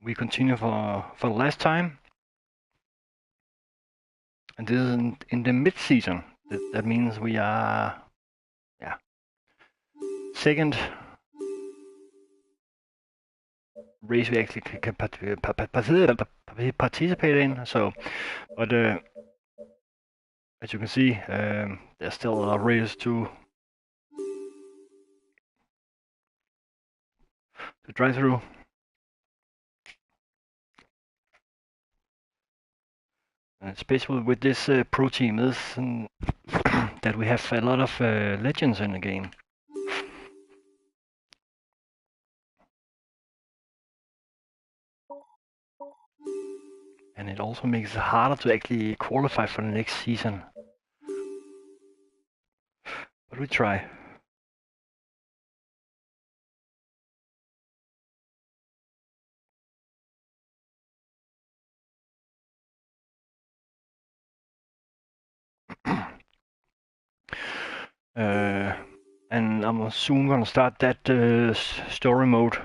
we continue for the last time. And this is in the mid-season. That means we are, second race we actually can participate in. So, but as you can see, there's still a lot of races to drive through. Especially with this pro team is that we have a lot of legends in the game. And it also makes it harder to actually qualify for the next season. But we try. And I'm soon gonna start that story mode.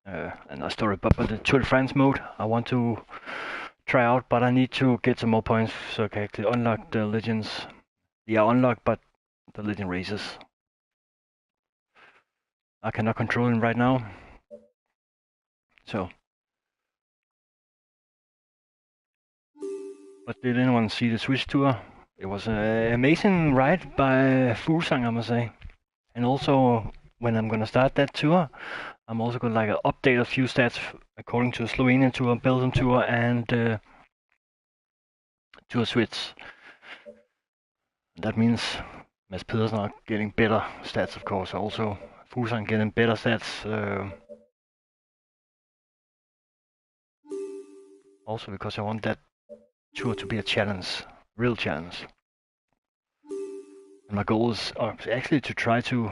And not story, but the Tour de France mode. I want to try out, but I need to get some more points so I can actually unlock the legends. They are unlocked, but the legend races I cannot control them right now. So, but did anyone see the Swiss tour? It was an amazing ride by Fuglsang, I must say. And also, when I'm gonna start that tour, I'm also gonna update a few stats according to the Slovenian tour, Belgium tour, and Tour Swiss. That means Mads Pedersen are getting better stats, of course. Also, Fuglsang getting better stats. Also because I want that tour to be a challenge, real challenge. And my goals are actually to try to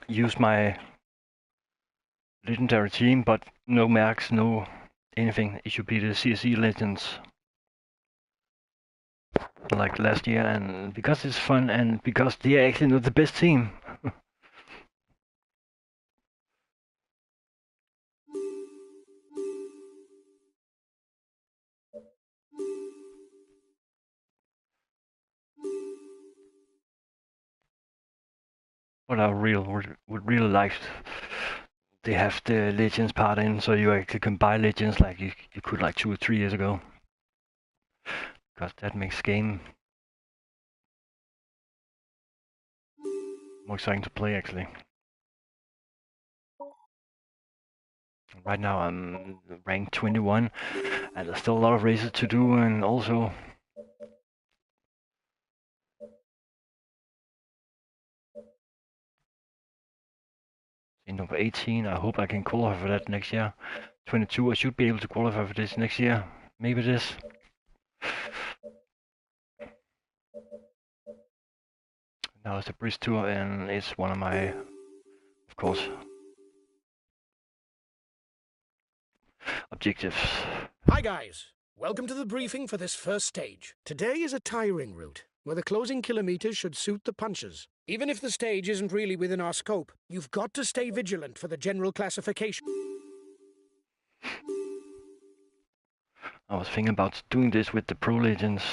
use my legendary team, but no marks, no anything. It should be the CSE legends like last year, and because it's fun and because they are actually not the best team. But I would really like they have the legends part in, so you actually can buy legends like you could like 2 or 3 years ago. Because that makes game more exciting to play actually. Right now I'm ranked 21 and there's still a lot of races to do, and also in number 18 I hope I can qualify for that next year. 22 I should be able to qualify for this next year. Maybe this. Now it's the Bridge Tour and it's one of my, of course, objectives. Hi guys, welcome to the briefing for this first stage. Today is a tiring route, where the closing kilometers should suit the punches. Even if the stage isn't really within our scope, you've got to stay vigilant for the general classification. I was thinking about doing this with the Pro Legends,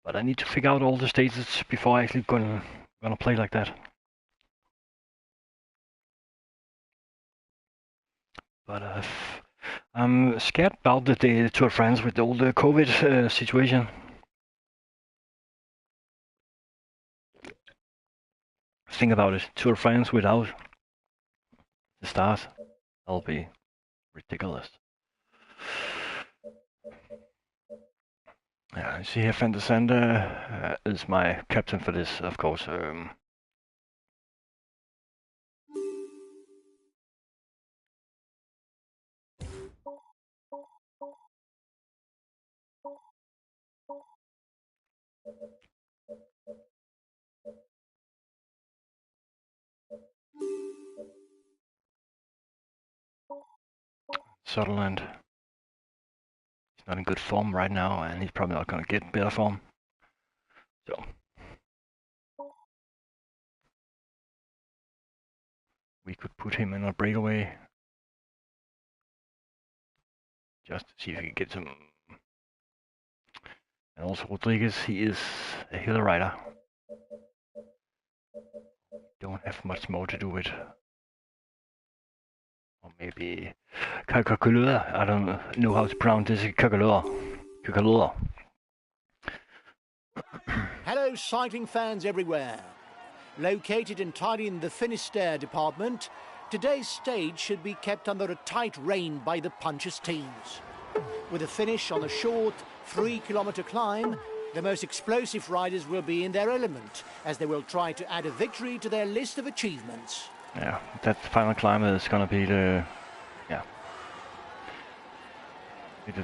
but I need to figure out all the stages before I actually gonna play like that. But I'm scared about the Tour de France with all the COVID situation. Think about it, Tour de France without the stars, that'll be ridiculous. Yeah, you see here, Van der Sande is my captain for this, of course. Sutherland. He's not in good form right now, and he's probably not going to get better form. So we could put him in a breakaway. Just to see if we can get some. And also Rodriguez, he is a hill rider. Don't have much more to do with. Or maybe Kakalua. I don't know how to pronounce this. Kakalua. Hello, cycling fans everywhere. Located entirely in the Finisterre department, today's stage should be kept under a tight rein by the punchers teams. With a finish on a short 3-kilometer climb, the most explosive riders will be in their element, as they will try to add a victory to their list of achievements. Yeah, that final climb is gonna be the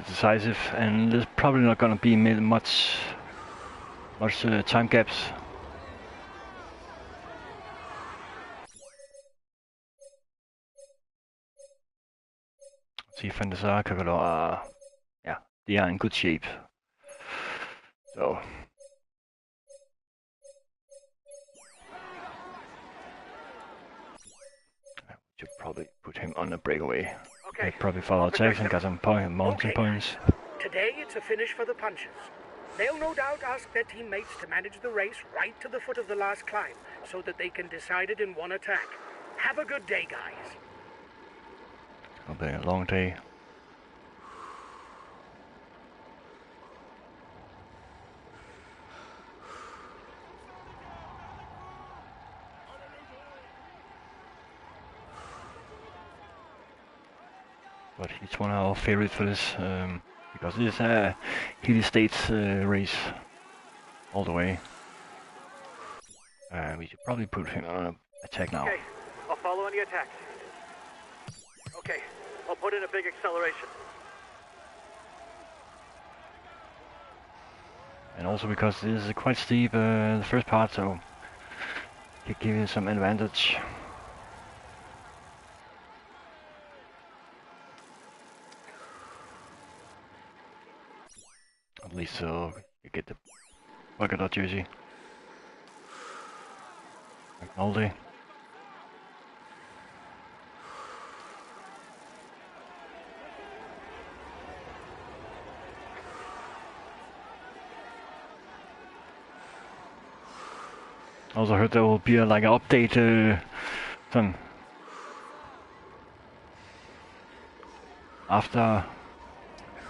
decisive, and there's probably not gonna be much time gaps. See, Fendesar, Kakalua, yeah, they are in good shape. So I should probably put him on a breakaway. Okay. Probably follow attacks and got some mountain points. Today it's a finish for the punchers. They'll no doubt ask their teammates to manage the race right to the foot of the last climb, so that they can decide it in one attack. Have a good day, guys. It's gonna be a long day. But he's one of our favorites for this, because this is a hilly states race all the way. We should probably put him on an attack now. Okay, I'll follow any attacks. Okay, I'll put in a big acceleration. And also because this is quite steep, the first part, so it gives you some advantage. At least so you get the polka dot jersey. McNulty. Also heard there will be a, like an update some after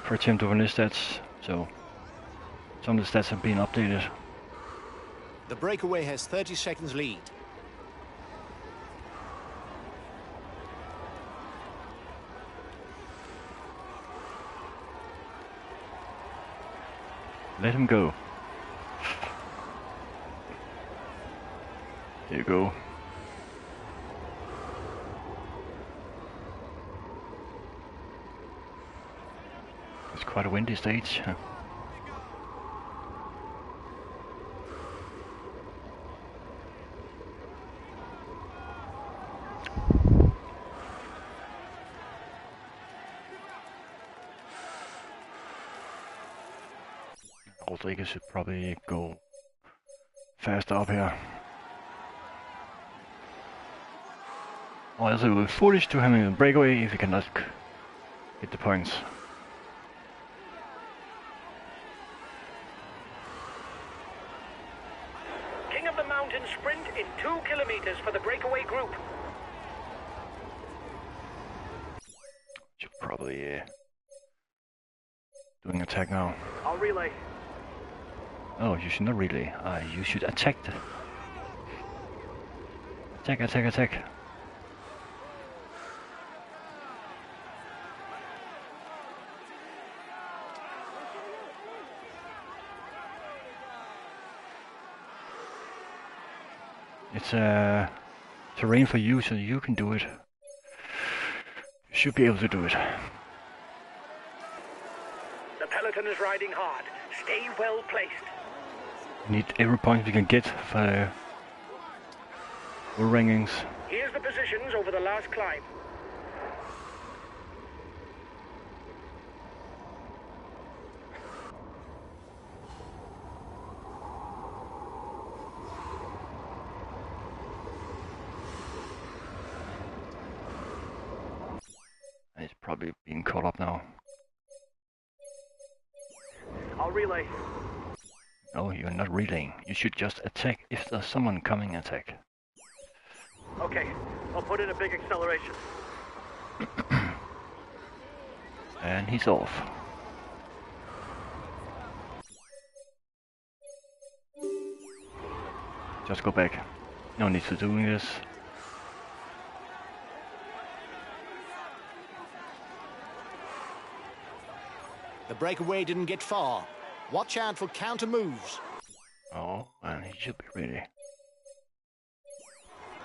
for Team Duvernay stats, so some of the stats have been updated. The breakaway has 30 seconds lead. Let him go. There you go. It's quite a windy stage. Rodriguez should probably go faster up here. Or else it would be foolish to have him in a breakaway if he cannot get the points. King of the Mountain sprint in 2 kilometers for the breakaway group. Should probably doing attack now. I'll relay. Oh, you should not relay. You should attack. Attack. It's terrain for you, so you can do it. You should be able to do it. The peloton is riding hard. Stay well placed. We need every point we can get for rankings. Here's the positions over the last climb. probably being caught up now. I'll relay. No, you're not relaying. You should just attack if there's someone coming attack. Okay, I'll put in a big acceleration. And he's off. Just go back. No need to doing this. The breakaway didn't get far. Watch out for counter moves. Oh, and he should be ready.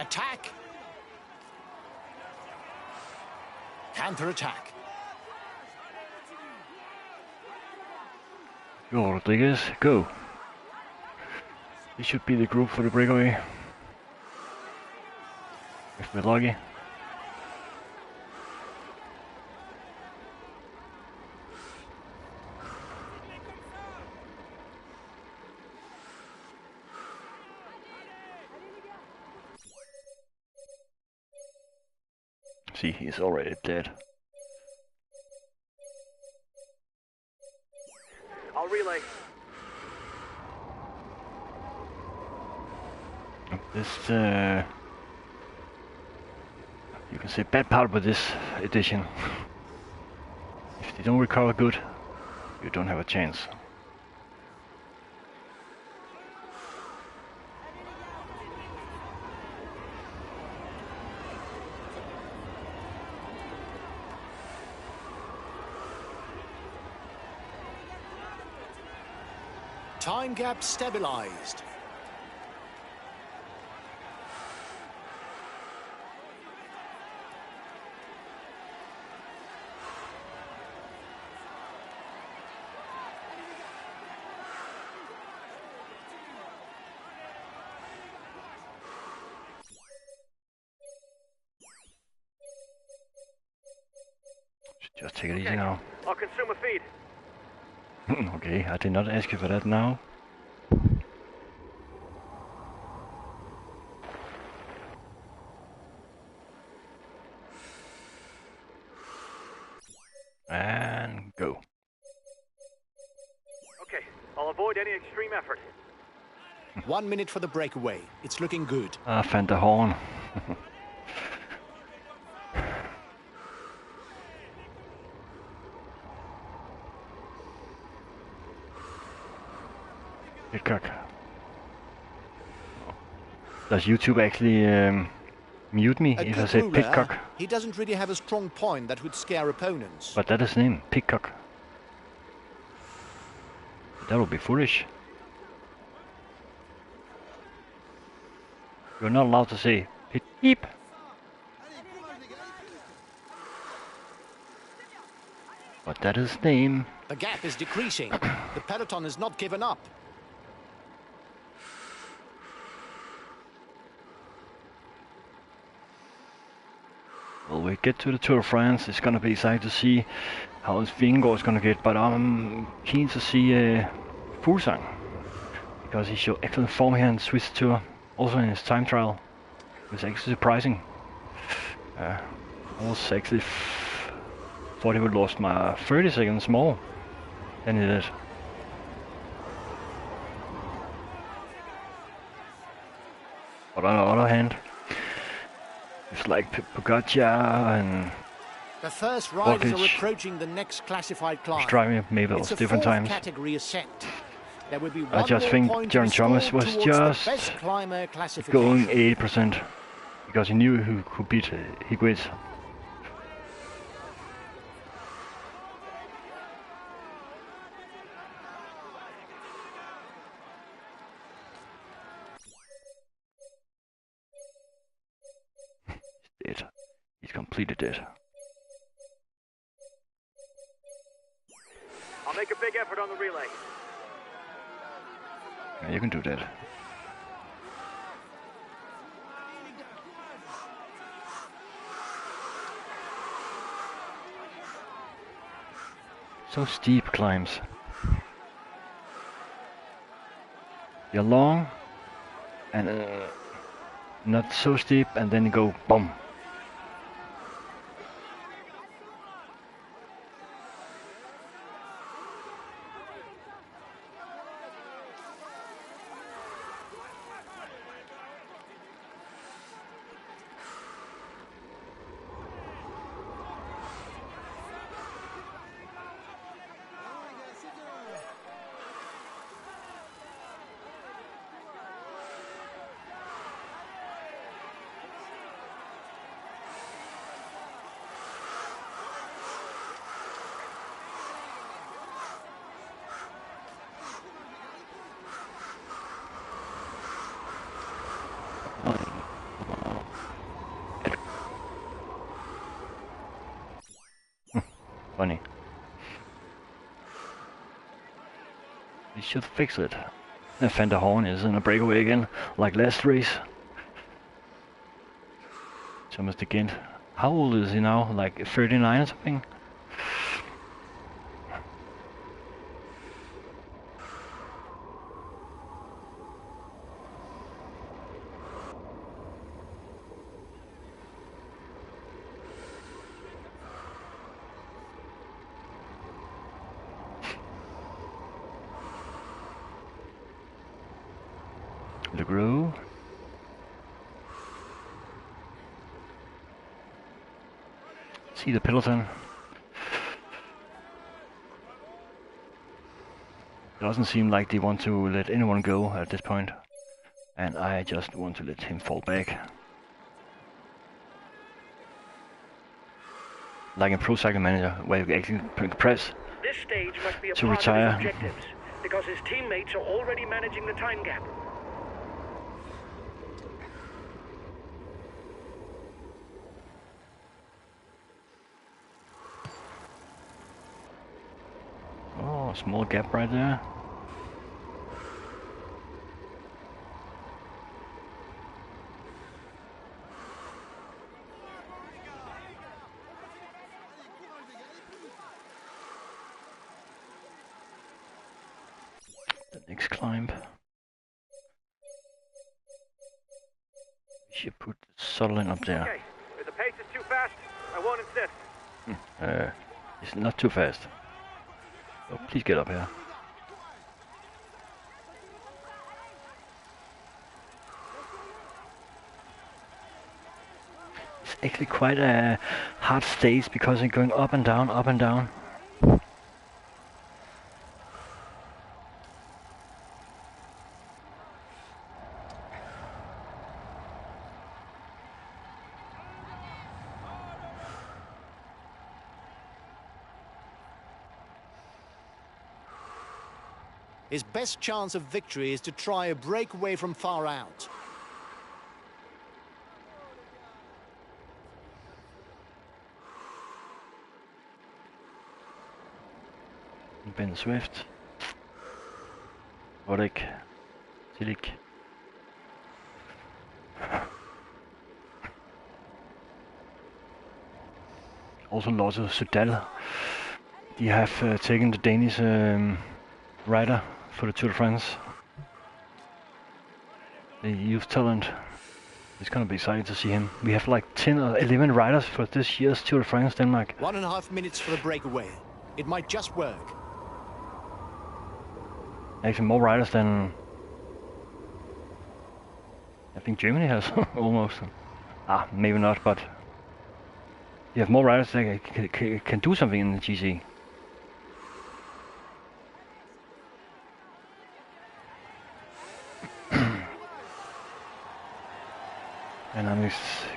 Attack. Counter attack. Go, Rodriguez, go. This should be the group for the breakaway. If we're lucky. See, he's already dead. I'll relay. This, you can say bad part with this edition. If they don't recover good, you don't have a chance. Time gap stabilized. Just take it easy now. I'll consume a feed. Okay, I did not ask you for that now. And go. Okay, I'll avoid any extreme effort. 1 minute for the breakaway. It's looking good. Ah, Van der Horn. Pitcock. Does YouTube actually mute me A if I good say ruler, Pitcock? he doesn't really have a strong point that would scare opponents. But that is his name, Pitcock. That would be foolish. You're not allowed to say Pit Beep. But that is his name. The gap is decreasing. The peloton has not given up. Well, we get to the Tour of France. It's gonna be exciting to see how this Vingegaard is gonna get, but I'm keen to see Fuglsang because he showed excellent form here in Swiss Tour, also in his time trial. It was actually surprising. I was actually thought he would lost my 30 seconds more than he did. But on the other hand, it's like Pogacar and The first riders are Roglic approaching the next classified climb. driving maybe It's a different fourth times. category ascent. There will be I one just more think point to be Geraint Thomas scored was towards the just best climber classification. going 80% because he knew who could beat Higuit. He's dead. He's completely dead. I'll make a big effort on the relay. Yeah, you can do that. So steep climbs. You're long and not so steep, and then you go boom. Funny. We should fix it. And Fender Horn is in a breakaway again, like last race. Thomas de Gent. How old is he now? Like 39 or something? The Grove. See the peloton. Doesn't seem like they want to let anyone go at this point, and I just want to let him fall back. Like in Pro Cycle Manager, where you actually press This stage must be a to part retire. of his objectives, because his teammates are already managing the time gap. Oh, small gap right there. The next climb. We should put Sutherland up there. Okay, if the pace is too fast, I won't insist. It's not too fast. So please get up here. It's actually quite a hard stage because it's going up and down, up and down. His best chance of victory is to try a breakaway from far out. Ben Swift. Roddick. Silik. Also Lotte Sudal. They have taken the Danish rider for the Tour de France. The youth talent. It's gonna be exciting to see him. We have like 10 or 11 riders for this year's Tour de France Denmark. 1.5 minutes for the breakaway. It might just work. Actually more riders than I think Germany has almost. Maybe not, but you have more riders that can do something in the GC. And I'm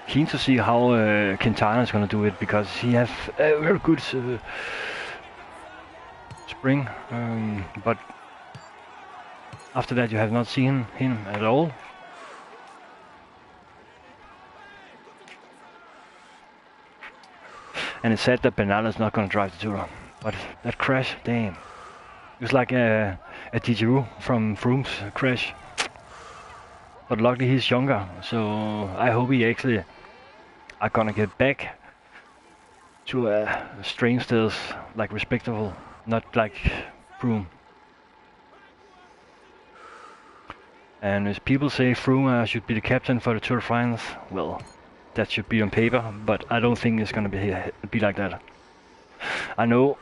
keen to see how Quintana is going to do it, because he has a very good spring, but after that you have not seen him at all. And it's sad that Bernal is not going to drive the Tour, but that crash, damn, it was like a déjà from Froome's crash. But luckily he's younger, so I hope he actually are gonna get back to a strain stills like respectable, not like Froome. And as people say Froome should be the captain for the Tour de France, well, that should be on paper, but I don't think it's gonna be like that. I know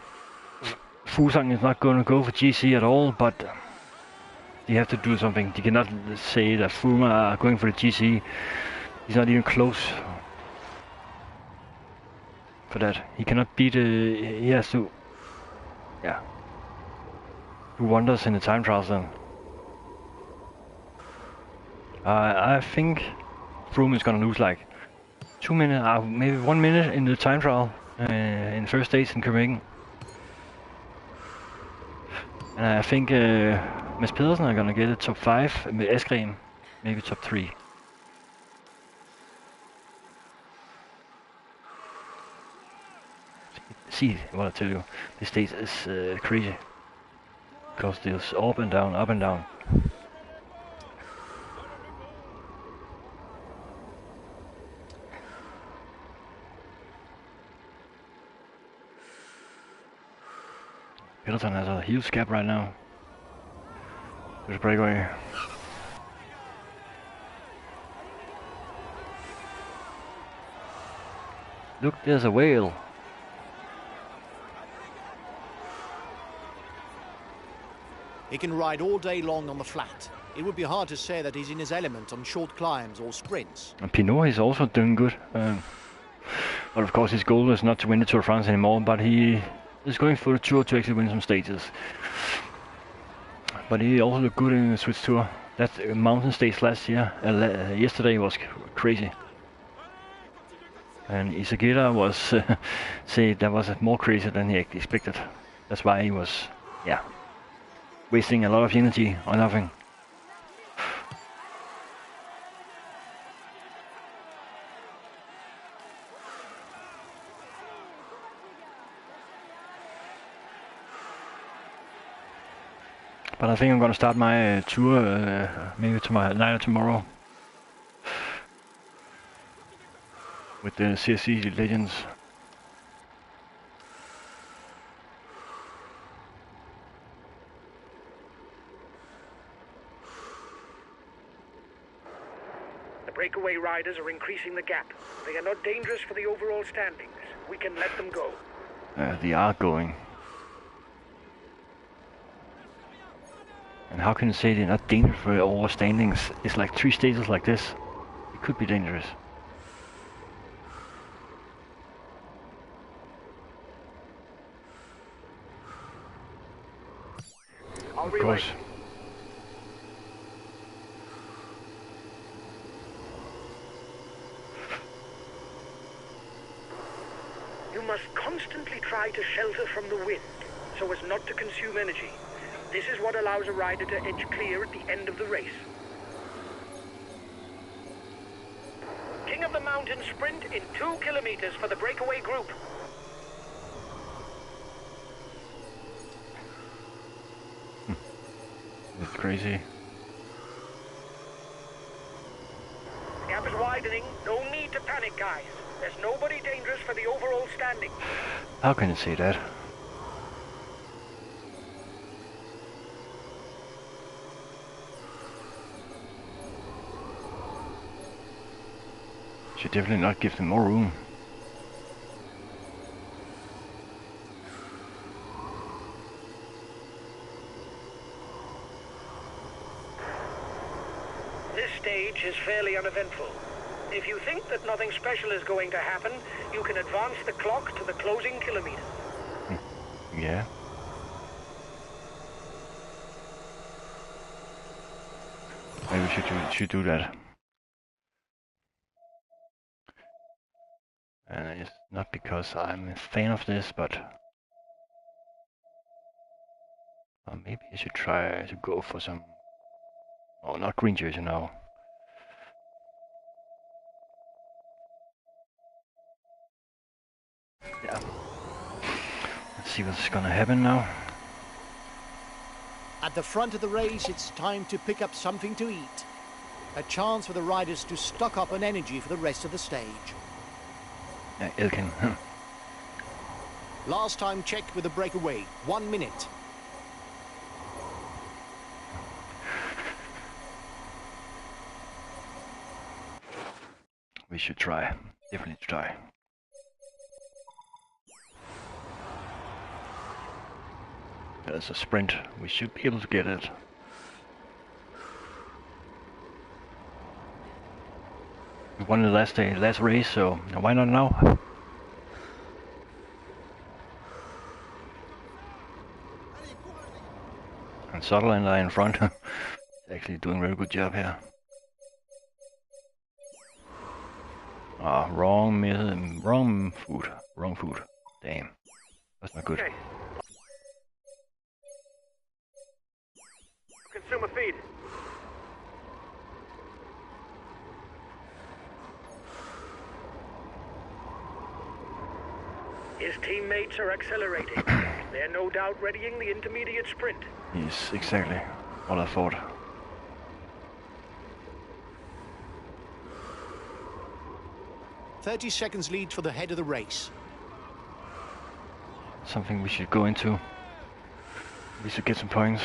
Fuglsang is not gonna go for GC at all, but they have to do something. They cannot say that Froome are going for the GC. He's not even close for that. He cannot beat. He has to, do wonders in the time trials then. I think Froome is gonna lose like 2 minutes, maybe 1 minute in the time trial in the first stage in Copenhagen. And I think Mads Pedersen are gonna get a top 5, with Askren maybe top 3. see what I tell you. This stage is crazy because there's up and down, up and down. Middleton has a huge gap right now. There's a breakaway. Look, there's a whale. He can ride all day long on the flat. It would be hard to say that he's in his element on short climbs or sprints. And Pinot is also doing good. But of course his goal is not to win the Tour de France anymore, but he is going for the Tour to actually win some stages. But he also looked good in the Swiss Tour. That mountain stage last year, yesterday was crazy. And Isagita was, say, that was more crazy than he expected. That's why he was, yeah, wasting a lot of energy on nothing. But I think I'm gonna start my tour maybe tonight or tomorrow with the CSC Legends. The breakaway riders are increasing the gap. They are not dangerous for the overall standings. We can let them go. They are going. And how can you say they're not dangerous for overall standings? It's like 3 stages like this. It could be dangerous. Of course. You must constantly try to shelter from the wind, so as not to consume energy. This is what allows a rider to edge clear at the end of the race. King of the Mountain sprint in 2 kilometers for the breakaway group. It's crazy. The gap is widening. No need to panic, guys. There's nobody dangerous for the overall standing. How can you say that? Should definitely not give them more room. This stage is fairly uneventful. If you think that nothing special is going to happen, you can advance the clock to the closing kilometer. Yeah. Maybe we should do that. And it's not because I'm a fan of this, but maybe I should try to go for some. Oh, not green jersey now. Yeah. Let's see what's gonna happen now. At the front of the race, it's time to pick up something to eat. A chance for the riders to stock up on energy for the rest of the stage. Elkin. Last time checked with the breakaway, 1 minute. We should try. Definitely try. There's a sprint. We should be able to get it. We won the last race, so why not now? And Sutherland are in front. Actually doing a very good job here. Ah, wrong food. Damn, that's not good. Okay. Consumer feed. His teammates are accelerating. They're no doubt readying the intermediate sprint. Yes, exactly what I thought. .30 seconds lead for the head of the race. Something we should go into. We should get some points.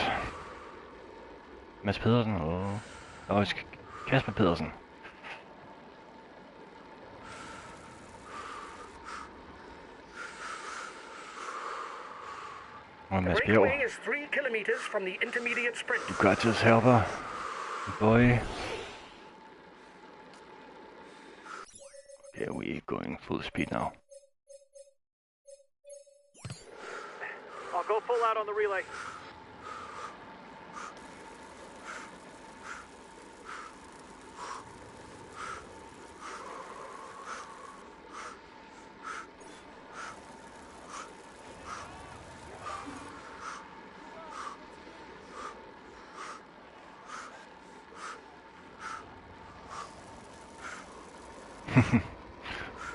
Mads Pedersen og... it's Kasper Pedersen. Og Mads Bjerg. Breakaway is 3 kilometers from the intermediate sprint. You got this, helper. Boy. Okay, we're going full speed now. I'll go full out on the relay.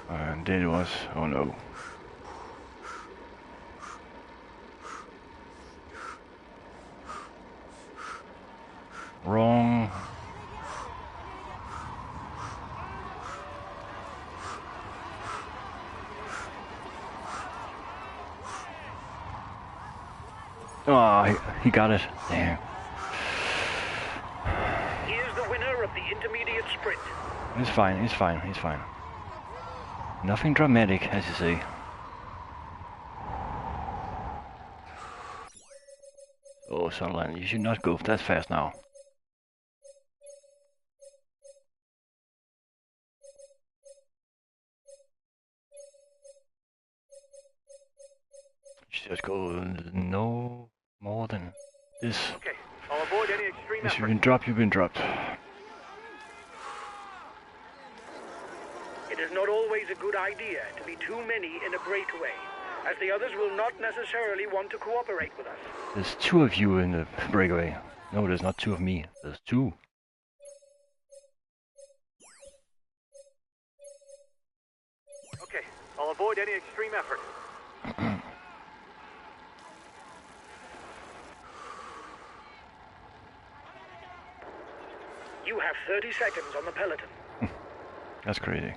And there it was. Oh no. Wrong. Oh, he got it. Damn. He is the winner of the intermediate sprint. He's fine, he's fine, he's fine. Nothing dramatic, as you say. Oh, Sunderland, you should not go that fast now. You should just go no more than this. Okay, I'll avoid any extreme If effort. you've been dropped, you've been dropped. It is not always a good idea to be too many in a breakaway, as the others will not necessarily want to cooperate with us. There's 2 of you in the breakaway. No, there's not 2 of me. There's 2. Okay, I'll avoid any extreme effort. You have 30 seconds on the peloton. That's crazy.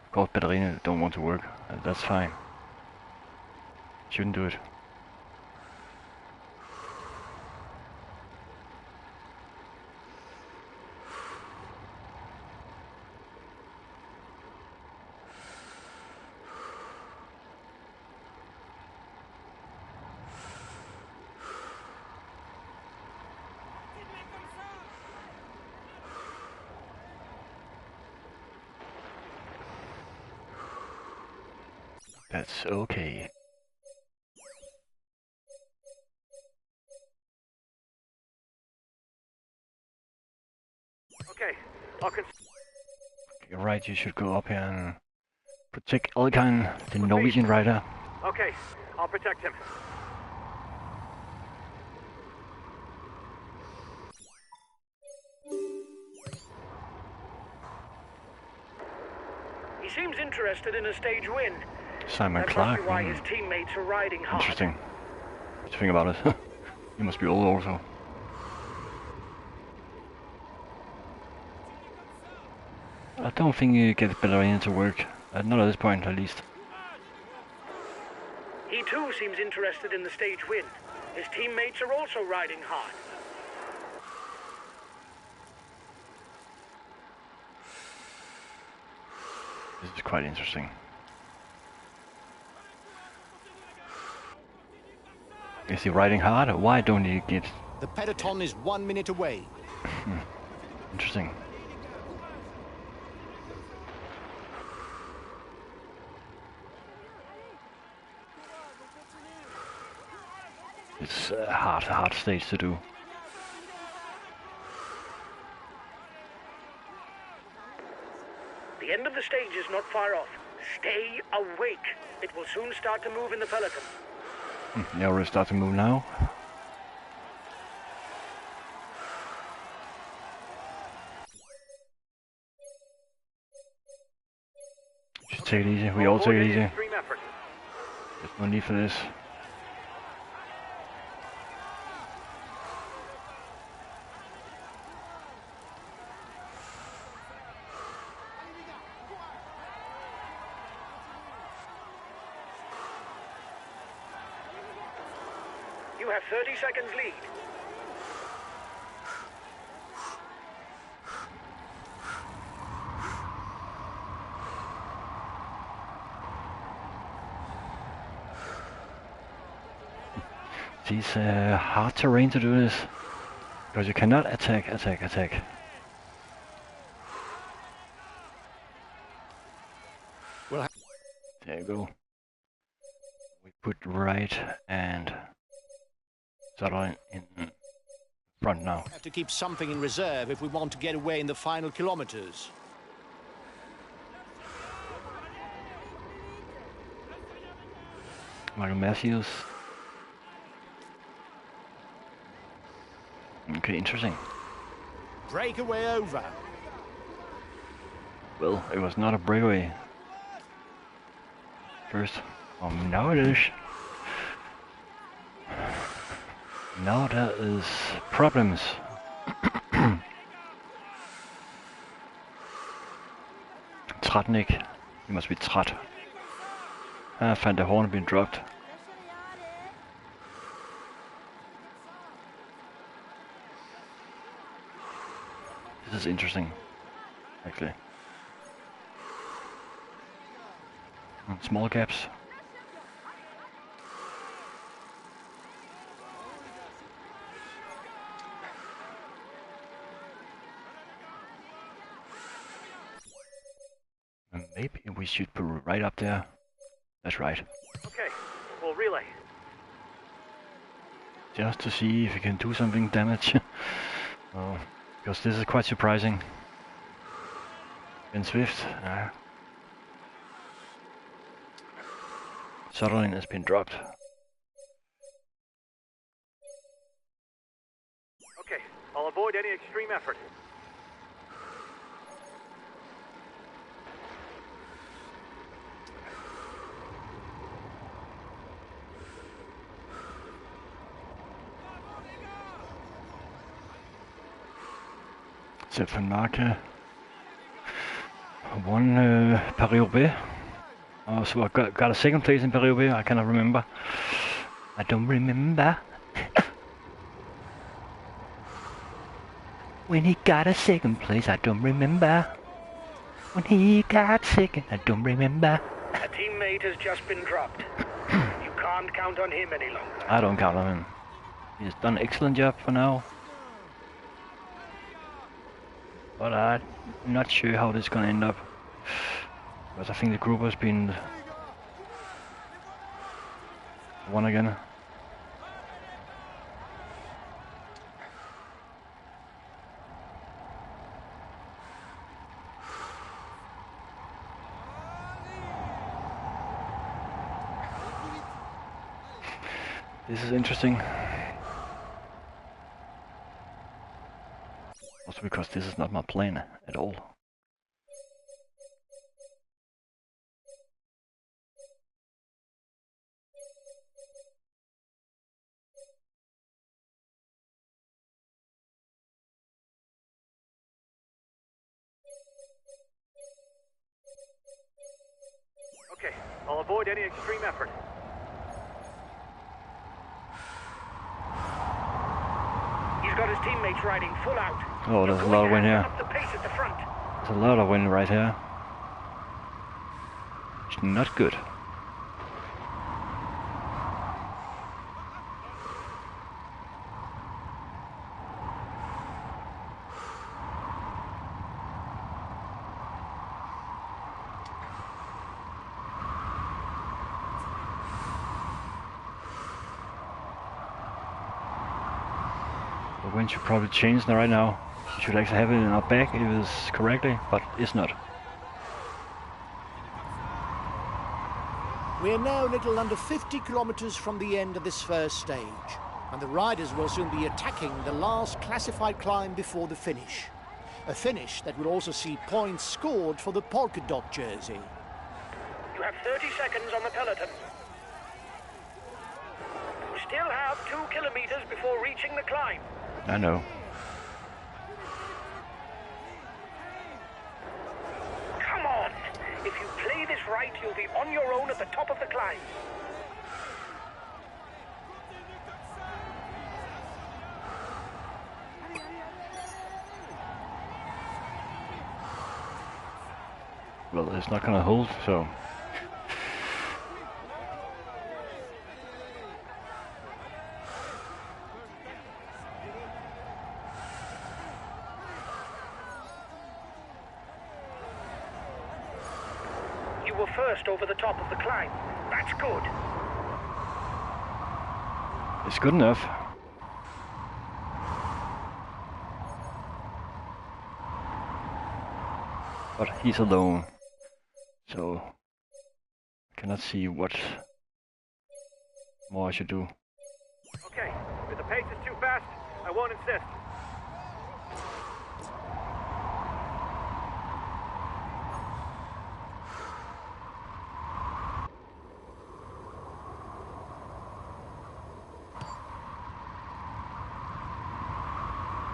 Of course, batterierne don't want to work. That's fine. Shouldn't do it. That's okay. Okay, I'll You're right, you should go up here and protect Elkan, the Norwegian rider. Okay, I'll protect him. He seems interested in a stage win. Simon That Clark. must be why his teammates are riding hard. Interesting. What do you think about it? He must be old also. I don't think you get Bellarine to work. Not at this point, at least. He too seems interested in the stage win. His teammates are also riding hard. This is quite interesting. Is he riding hard? Why don't he get... The peloton is 1 minute away. Interesting. It's a hard stage to do. The end of the stage is not far off. Stay awake. It will soon start to move in the peloton. They already start to move now. take it easy. We all take it easy. There's no need for this. You have 30 seconds lead. It's hard terrain to do this, because you cannot attack. Well, there you go. We put right and Saddle in front now. have to keep something in reserve if we want to get away in the final kilometers. Michael Matthews. Okay, interesting. Breakaway over. Well, it was not a breakaway. First. Oh, now it is. Now there is problems. Trætnik. You must be træt. Van der Horn been dropped. This is interesting, actually. And small gaps. And maybe we should put it right up there. That's right. Okay, we'll relay. Just to see if we can do something damage. Because this is quite surprising. Ben Swift. Sutherland has been dropped. Okay, I'll avoid any extreme effort. Van Marke won Paris-Roubaix. So I got a second place in Paris-Roubaix. I cannot remember. I don't remember. When he got a second place, I don't remember. When he got second, I don't remember. A teammate has just been dropped. You can't count on him any longer. I don't count on him. He's done an excellent job for now. But I'm not sure how this is gonna end up. Because I think the group has been won again. This is interesting. Also because this is not my plan at all. Okay, I'll avoid any extreme effort. He's got his teammates riding full out. Oh, there's a lot of wind here. Up the pace at the front. There's a lot of wind right here. It's not good. The wind should probably change right now. We should actually have it in our back if it's correctly, but it's not. We are now a little under 50 kilometers from the end of this first stage, and the riders will soon be attacking the last classified climb before the finish. A finish that will also see points scored for the polka dot jersey. have 30 seconds on the peloton. You still have 2 kilometers before reaching the climb. I know. Come on! If you play this right, you'll be on your own at the top of the climb. Well, it's not gonna hold, so... You were first over the top of the climb. That's good. It's good enough. But he's alone, so I cannot see what more I should do. Okay, if the pace is too fast, I won't insist.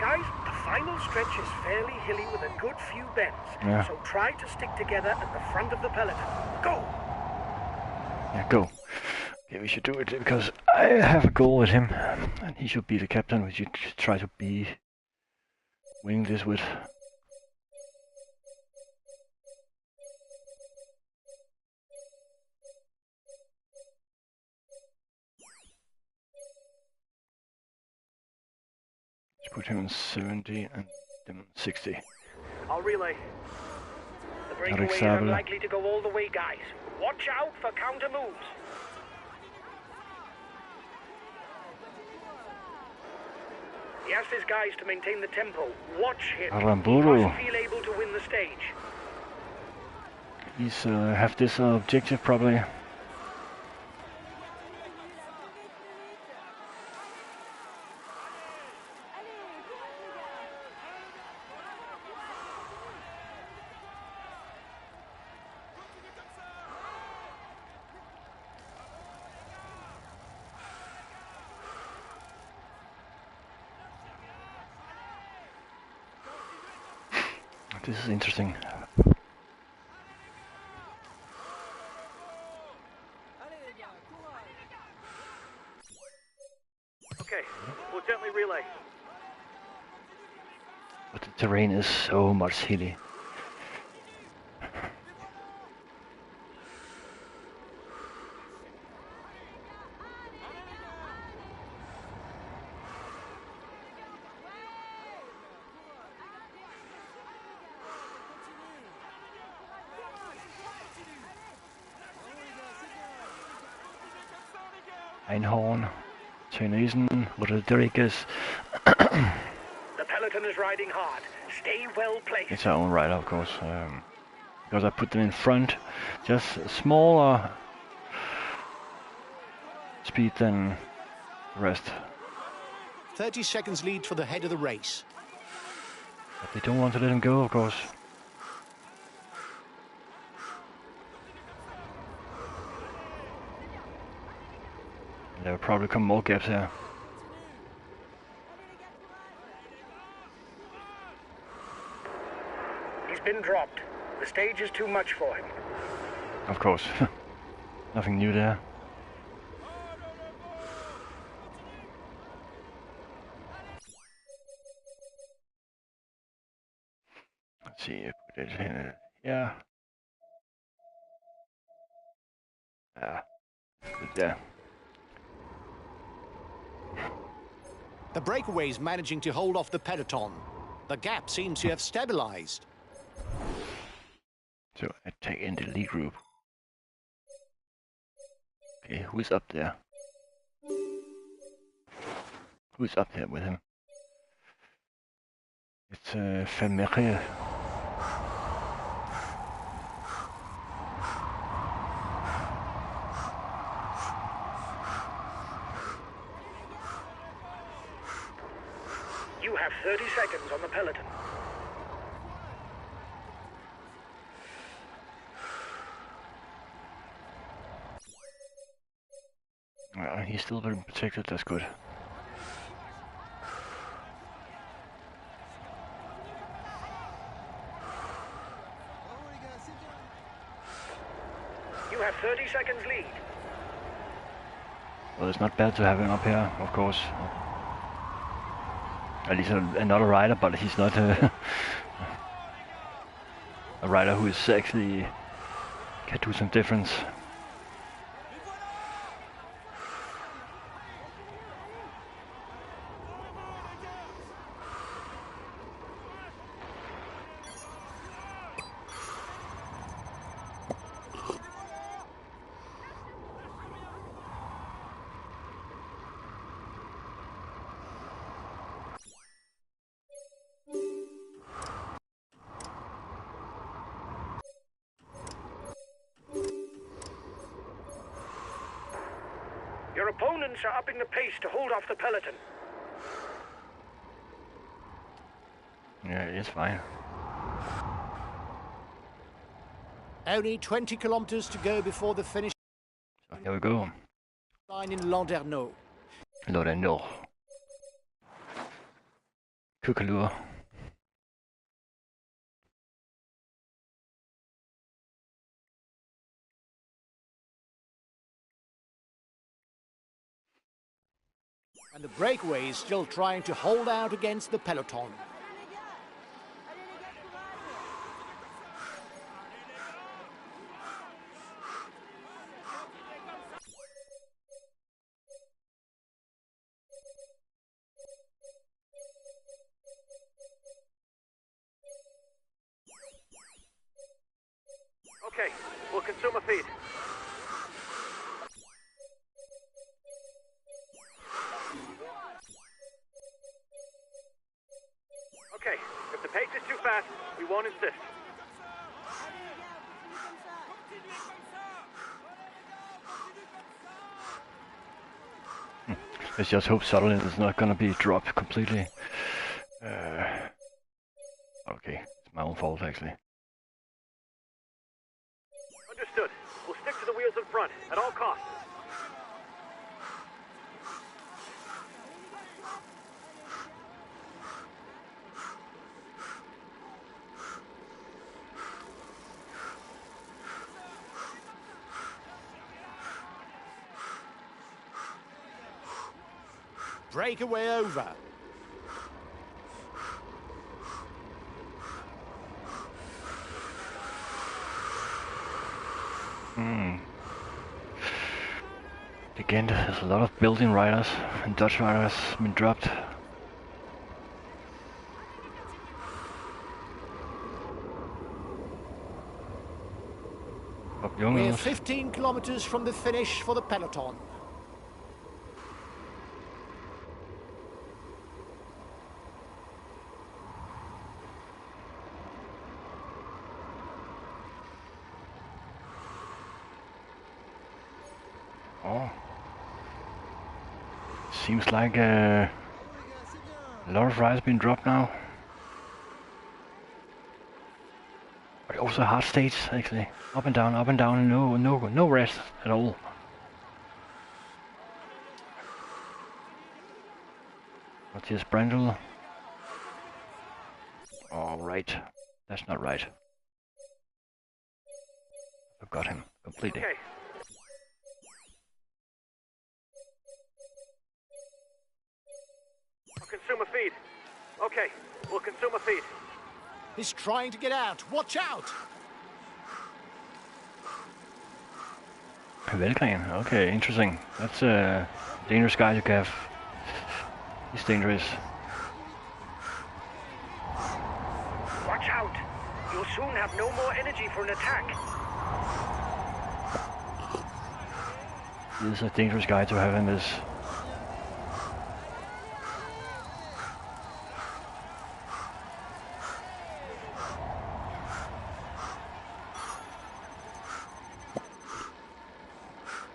Guys, the final stretch is fairly hilly with a good few bends. Yeah. So try to stick together at the front of the peloton. Go! Yeah, go. Okay, we should do it because I have a goal with him, and he should be the captain. We should try to win this with. Let's put him on 70 and them 60. I'll relay. The breakaway is Sable. unlikely to go all the way, guys. Watch out for counter moves. He asked his guys to maintain the tempo. Watch him. Aramburu. He must feel able to win the stage. He's have this objective probably. This is interesting. Okay, we'll gently relay. But the terrain is so much hilly. Einhorn, Chinesen, Rodriguez. The peloton is riding hard. Stay well placed. It's our own rider, of course, because I put them in front, just smaller speed than the rest. 30 seconds lead for the head of the race. But they don't want to let him go, of course. There will probably come more gaps here. He's been dropped. The stage is too much for him. Of course. Nothing new there. Let's see if we did it. Yeah. Good there. The breakaway's managing to hold off the peloton. The gap seems to have stabilized. So I take in the lead group. Okay, who's up there? Who's up there with him? It's Vermeer. You have 30 seconds on the peloton. He's still very protected, that's good. You have 30 seconds lead. Well, it's not bad to have him up here, of course. At least another rider, but he's not a rider who is actually can do some difference. Your opponents are upping the pace to hold off the peloton. Yeah, it's fine. Only 20 kilometers to go before the finish So here we go. line in Landerneau. Landerneau. Kukalur. And the breakaway is still trying to hold out against the peloton. Okay, we'll consume a feed. Okay, if the pace is too fast, we won't insist. Let's just hope Sutherland is not gonna be dropped completely. Okay, it's my own fault actually. Understood. We'll stick to the wheels in front, at all costs. Breakaway over. Again, there's a lot of built-in riders and Dutch riders been dropped. We're 15 kilometers from the finish for the peloton. Oh. Seems like a lot of riders been dropped now. But also hard stage actually. Up and down, no rest at all. What's his Brandel? Oh right. That's not right. Forgot him completely. Okay. Consume a feed. Okay, we'll consume a feed. He's trying to get out. Watch out! Velgren, okay, interesting. That's a dangerous guy to have. He's dangerous. Watch out! You'll soon have no more energy for an attack. He's a dangerous guy to have in this.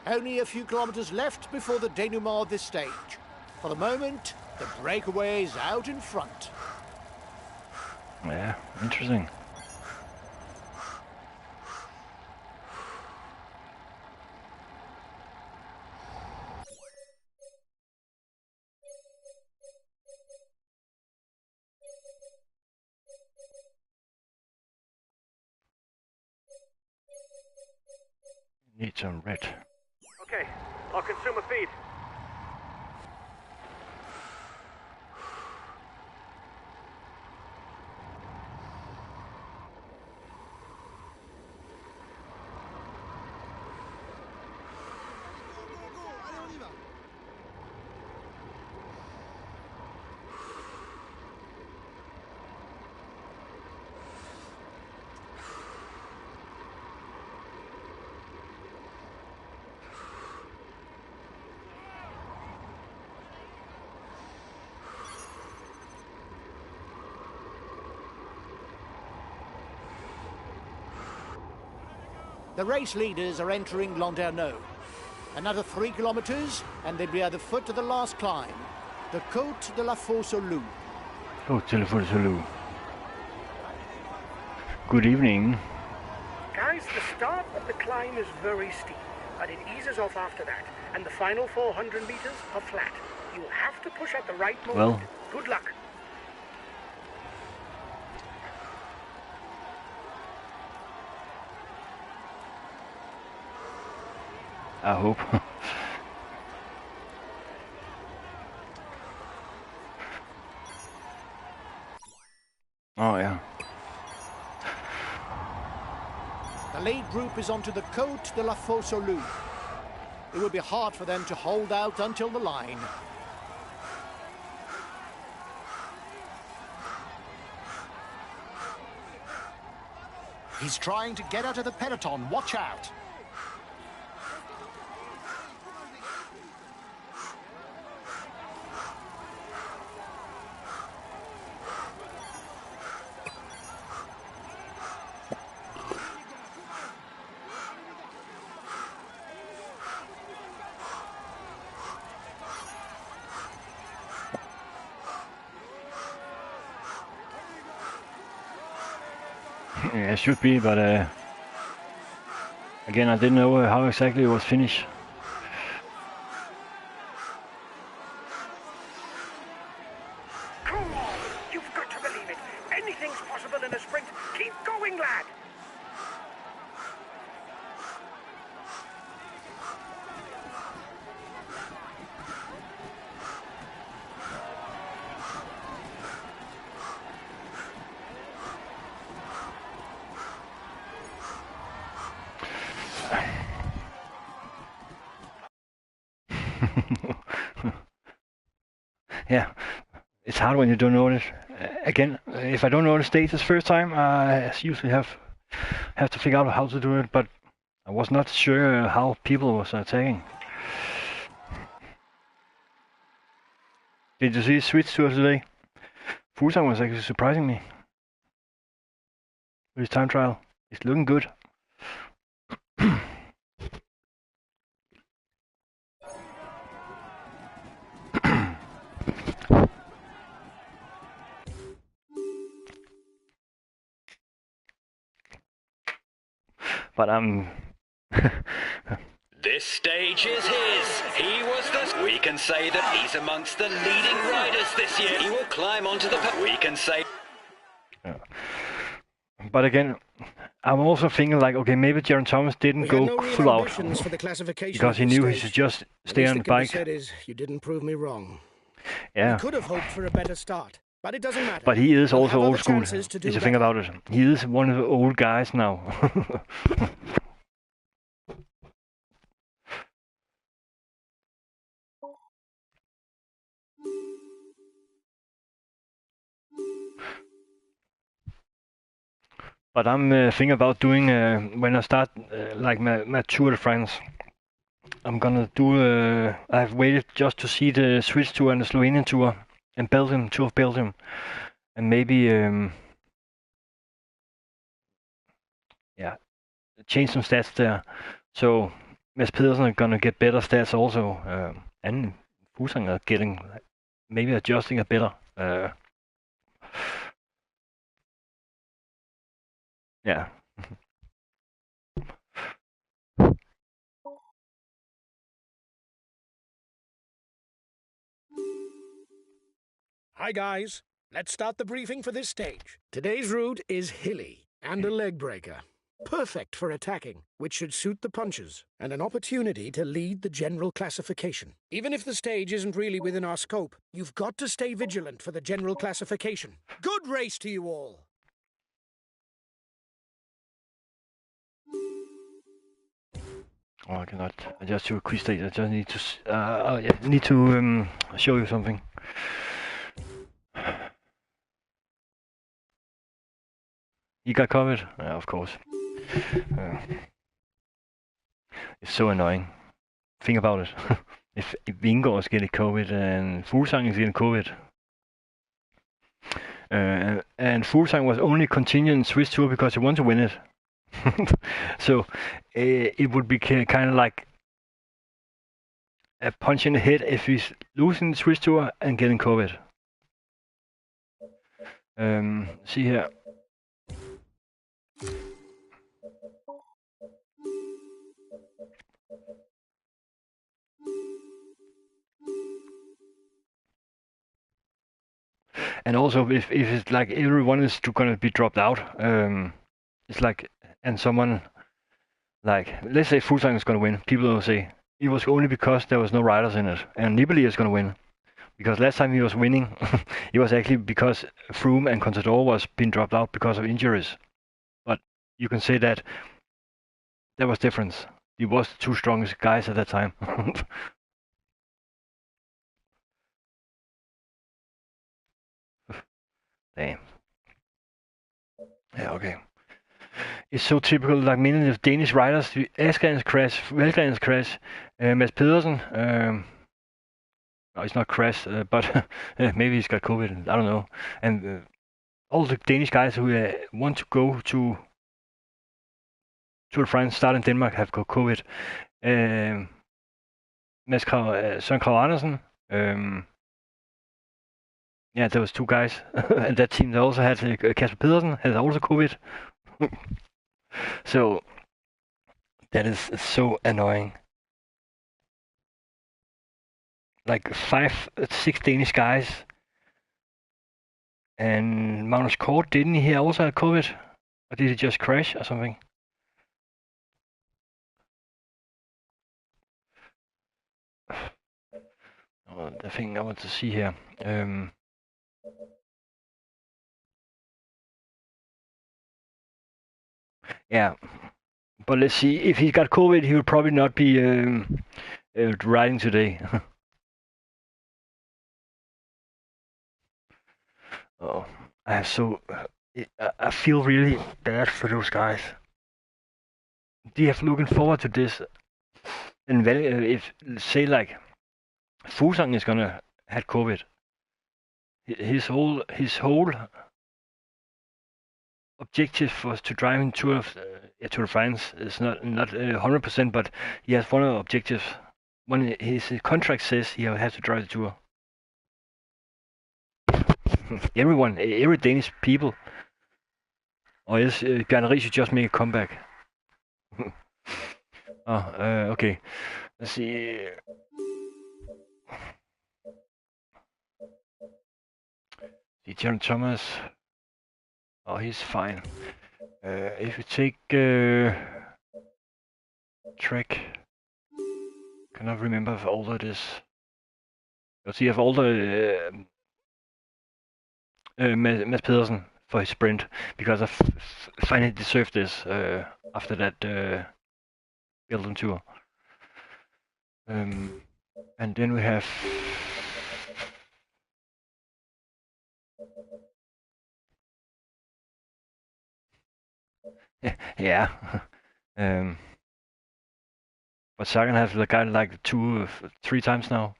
Only a few kilometers left before the denouement of this stage. For the moment, the breakaway is out in front. Yeah, interesting. Need some red. Okay, I'll consume a feed. The race leaders are entering Landerneau. Another 3 kilometers, and they'll be at the foot of the last climb, the Côte de la Fosse au Loup. Côte de la Fosse au Loup. Good evening. Guys, the start of the climb is very steep, but it eases off after that, and the final 400 meters are flat. You'll have to push at the right moment. Well. Good luck. I hope. Oh yeah. The lead group is onto the Côte de la Fosse au Loup. It will be hard for them to hold out until the line. He's trying to get out of the peloton. Watch out. Yeah, it should be, but again, I didn't know how exactly it was finished. Come on! You've got to believe it. Anything's possible in a sprint. Keep going, lad! Yeah, it's hard when you don't know it. Again, if I don't know the stages first time, I usually have to figure out how to do it, but I was not sure how people was attacking. Did you see switch to us today? Fuglsang was actually surprising me with his time trial. It's looking good. But This stage is his. He was the... We can say that he's amongst the leading riders this year. He will climb onto the... We can say... Yeah. But again, I'm also thinking like, okay, maybe Jaron Thomas didn't go full out for the classification because he knew he should just stay on the bike. Said is, you didn't prove me wrong. Yeah. You could have hoped for a better start, but it doesn't matter. But he is We'll also have old other school. chances to do Is the thing better. about it. He is one of the old guys now. But I'm thinking about doing when I start like my Tour de France. I'm gonna do. I've waited just to see the Swiss Tour and the Slovenian Tour and Belgium, Tour of Belgium, and maybe yeah, change some stats there. So Mads Pedersen are gonna get better stats also, and Fuglsang are getting maybe adjusting a better. Yeah. Hi guys, let's start the briefing for this stage. Today's route is hilly and a leg breaker. Perfect for attacking, which should suit the punchers, and an opportunity to lead the general classification. Even if the stage isn't really within our scope, you've got to stay vigilant for the general classification. Good race to you all! Oh, I cannot. I just do a quiz stage. I just need to. I need to show you something. You got COVID? Yeah, of course. It's so annoying. Think about it. if Vingegaard is getting COVID and Fuglsang is getting COVID, and Fuglsang was only continuing Swiss Tour because he wanted to win it. So it would be kind of like a punch in the head if he's losing the Swiss Tour and getting COVID. See here. And also, if it's like everyone is gonna be dropped out, it's like, and someone like, let's say Fuglsang is gonna win, people will say it was only because there was no riders in it, and Nibali is gonna win because last time he was winning, it was actually because Froome and Contador was being dropped out because of injuries. But you can say that there was difference. He was the two strongest guys at that time. Damn. Yeah, okay. It's so typical, like many of Danish riders. Asgrens crash, Valgrens crash, Mads Pedersen. No, it's not crash, but maybe he's got COVID. I don't know. And all the Danish guys who want to go to Tour de France, start in Denmark, have got COVID. Søren Kragh Andersen. Yeah, there was two guys and that team that also had Kasper Pedersen had also COVID. So that is so annoying. Like 6 Danish guys. And Magnus Kort, didn't he also have COVID? Or did he just crash or something? Oh, the thing I want to see here. Yeah, but let's see. If he got COVID, he would probably not be riding today. Oh, I feel really bad for those guys. They have looking forward to this. And if say like Fuglsang is gonna have COVID, his whole objective was to drive in Tour de France. It's not 100%, but he has one of the objectives. When his contract says he has to drive the Tour. Every Danish people, or else Bjarne should just make a comeback. Okay. Let's see. John Thomas. Oh, he's fine. If you take Trek, cannot remember if older it is. Let's see if older Mads Pedersen for his sprint, because I finally deserved this after that Belgium tour. And then we have yeah. But Sagan has the guy like 3 times now.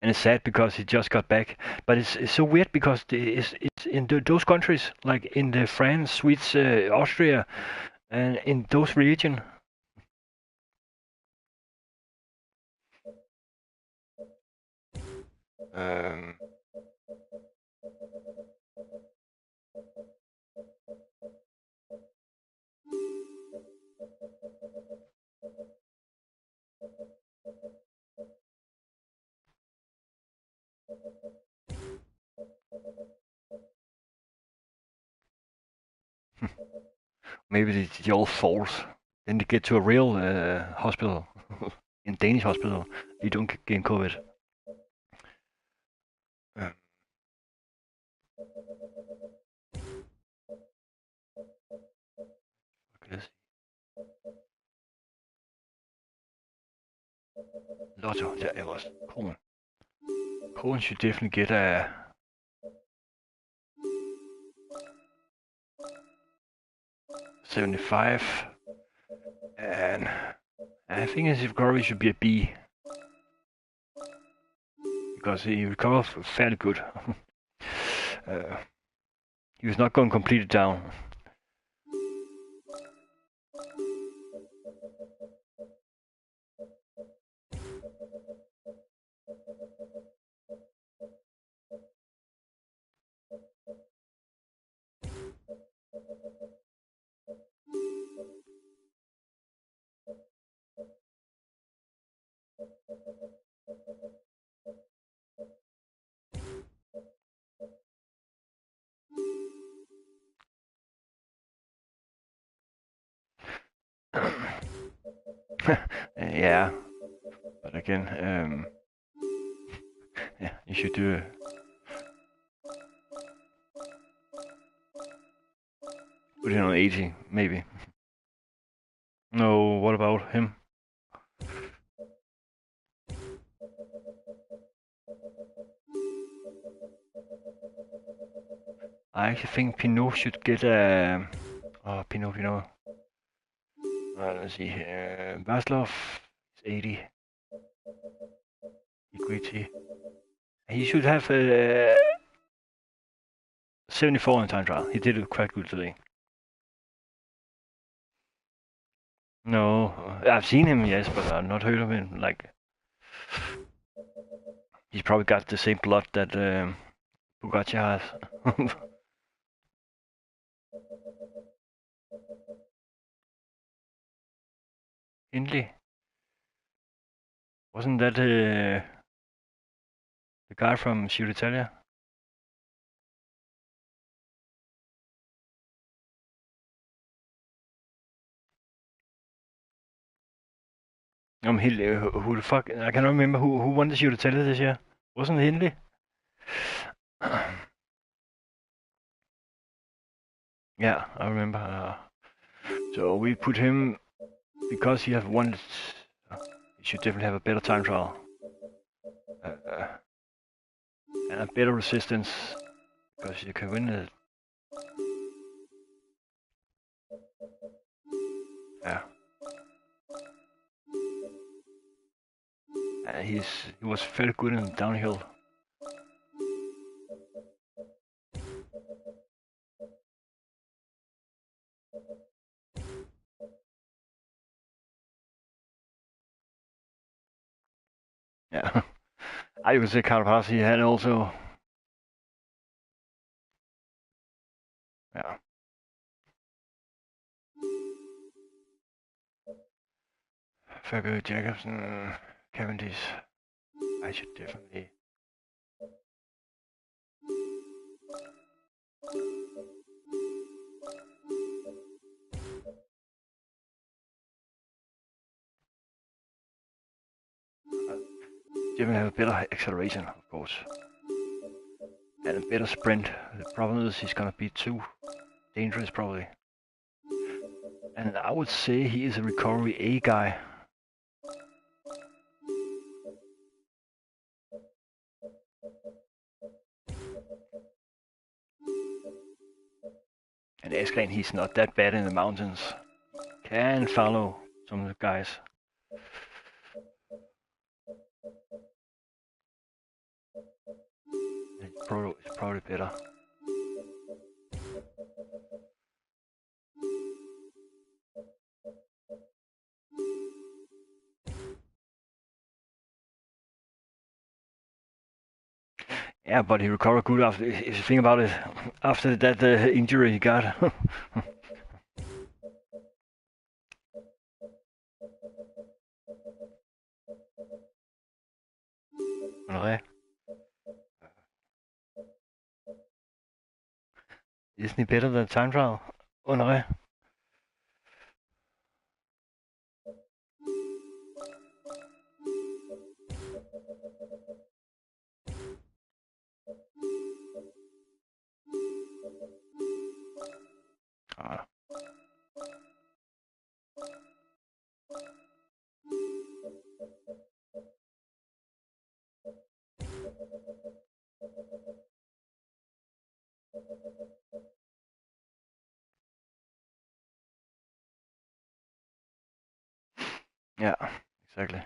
And it's sad because he just got back. But it's so weird because it's in those countries, like in the France, Sweden, Austria, and in those regions. Maybe they all false. Then they get to a real hospital, in Danish hospital. They don't get COVID. Okay, Lotto, der was. Koen should definitely get a 75, and I think his recovery should be a B, because he recovered fairly good. He was not going completely down. Yeah, but again, yeah, you should do. Put him on 80, maybe. No, what about him? I actually think Pinot should get a. Oh, Pinot. Let's see here. Vaslov is 80. Equity. He should have 74 in time trial. He did it quite good today. No, I've seen him, yes, but I've not heard of him. Like, he's probably got the same blood that Bugatti has. Hindley? Wasn't that the guy from Ciudad Italia? Hindley, who the fuck? I cannot remember who won the Ciudad Italia this year. Wasn't it Hindley? Yeah, I remember. So we put him because he have won. He should definitely have a better time trial and a better resistance, because you can win it. Yeah. He was very good in downhill. Yeah. I would say Carapaz, he had also. Yeah. Fabio Jacobsen, Cavendish. I should definitely. Definitely have a better acceleration, of course, and a better sprint. The problem is he's gonna be too dangerous, probably. And I would say he is a recovery A guy. And Eskren, he's not that bad in the mountains. Can follow some of the guys. It's probably better. Yeah, but he recovered good after. If you think about it, after that injury he got. Honoré. Isn't he better than time trial? Honoré. Ah. Yeah, exactly.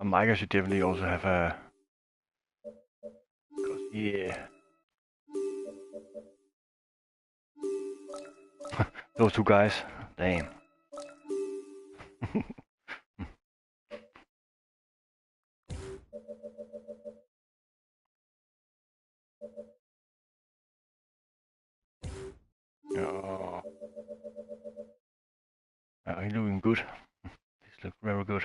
Micah should definitely also have a... Yeah. Those two guys. Damn. Oh. He's looking good. He's looking very good.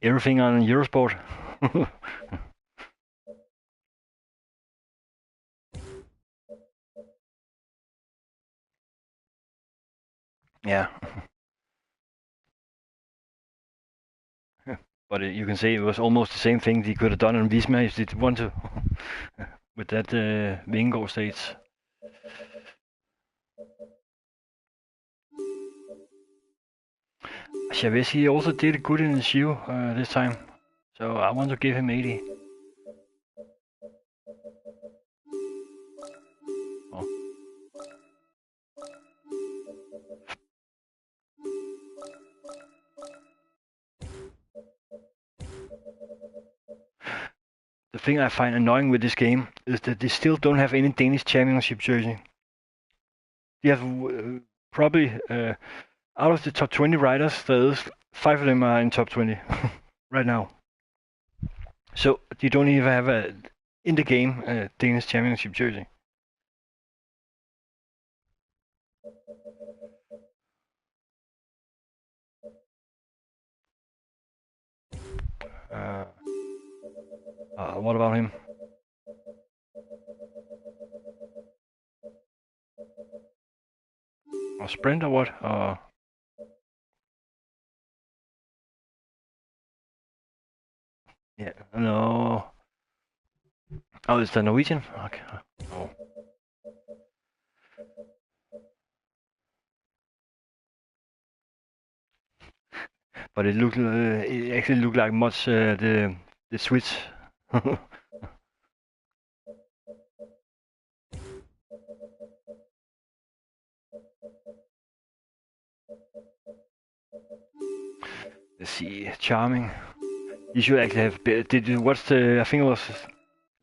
Everything on Eurosport. Yeah. But you can say it was almost the same thing they could have done in Visma if they want to. With that Vingård stage. Chavez, he also did good in the shoe this time. So I want to give him 80. Oh. The thing I find annoying with this game is that they still don't have any Danish championship jersey. They have probably out of the top 20 riders, there is 5 of them are in top 20 right now. So you don't even have a in the game Danish championship jersey. What about him? A sprint or what? Yeah, no. Oh, it's the Norwegian? Okay. Oh. But it looked, it actually looked like much the Switch. Let's see, Charming. You should actually have. Did you watch the? I think it was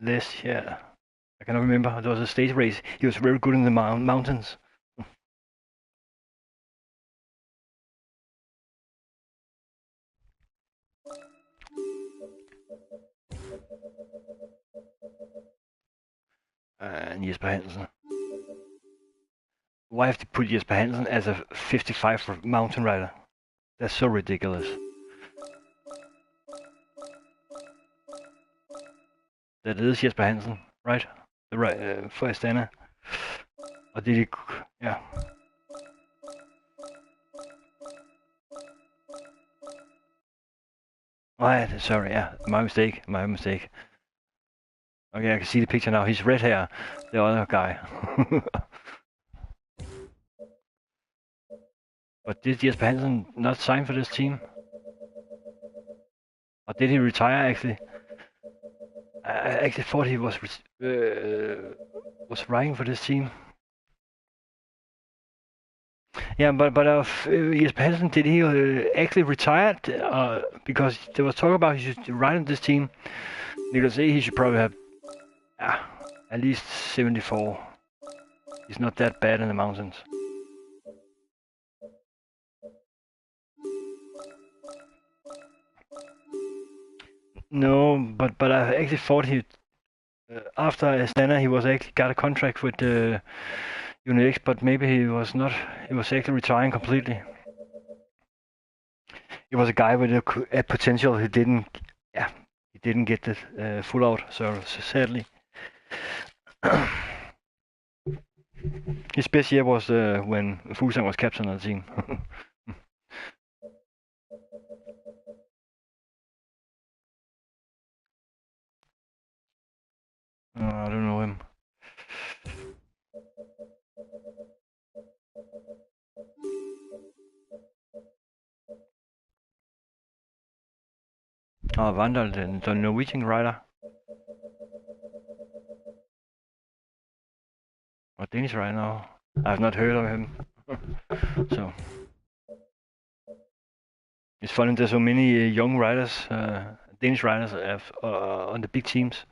last. Yeah, I cannot remember. It was a stage race. He was very good in the mountains. And Jesper Hansen. Why have to put Jesper Hansen as a 55 for mountain rider? That's so ridiculous. That is Jesper Hansen, right? The right for Astana. Or did he? Yeah. Oh, sorry, yeah, my mistake. Okay, I can see the picture now. He's red hair, the other guy. But did Jesper Hansen not sign for this team? Or did he retire actually? I actually thought he was riding for this team. Yeah, but Jesper Hansen, did he actually retire? Because there was talk about he should ride on this team. Niklas A, he should probably have at least 74. He's not that bad in the mountains. No, but I actually thought he after Astana he was actually got a contract with UNX, but maybe he was not. He was actually retiring completely. He was a guy with a potential. He didn't get the full out. So sadly, his best year was when Fuglsang was captain of the team. I don't know him. Oh, Vandal, the Norwegian rider. Or Danish rider now. I've not heard of him. So it's funny there's so many young riders, Danish riders on the big teams.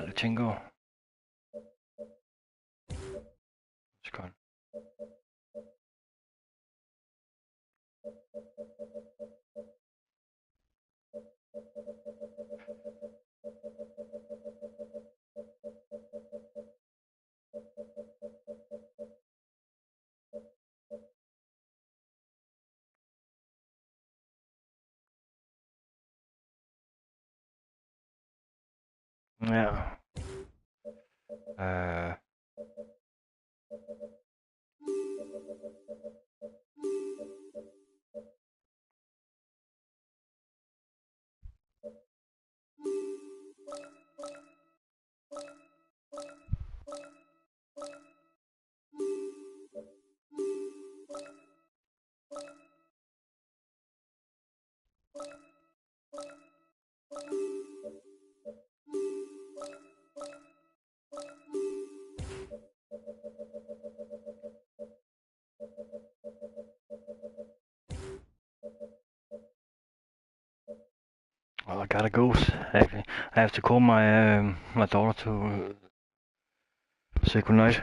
Lutsenko. It's gone. Yeah. Well, I gotta go. Actually, I have to call my my daughter to say goodnight.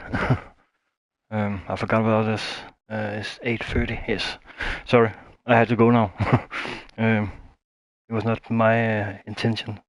I forgot about this. It's 8:30. Yes. Sorry, I had to go now. It was not my intention.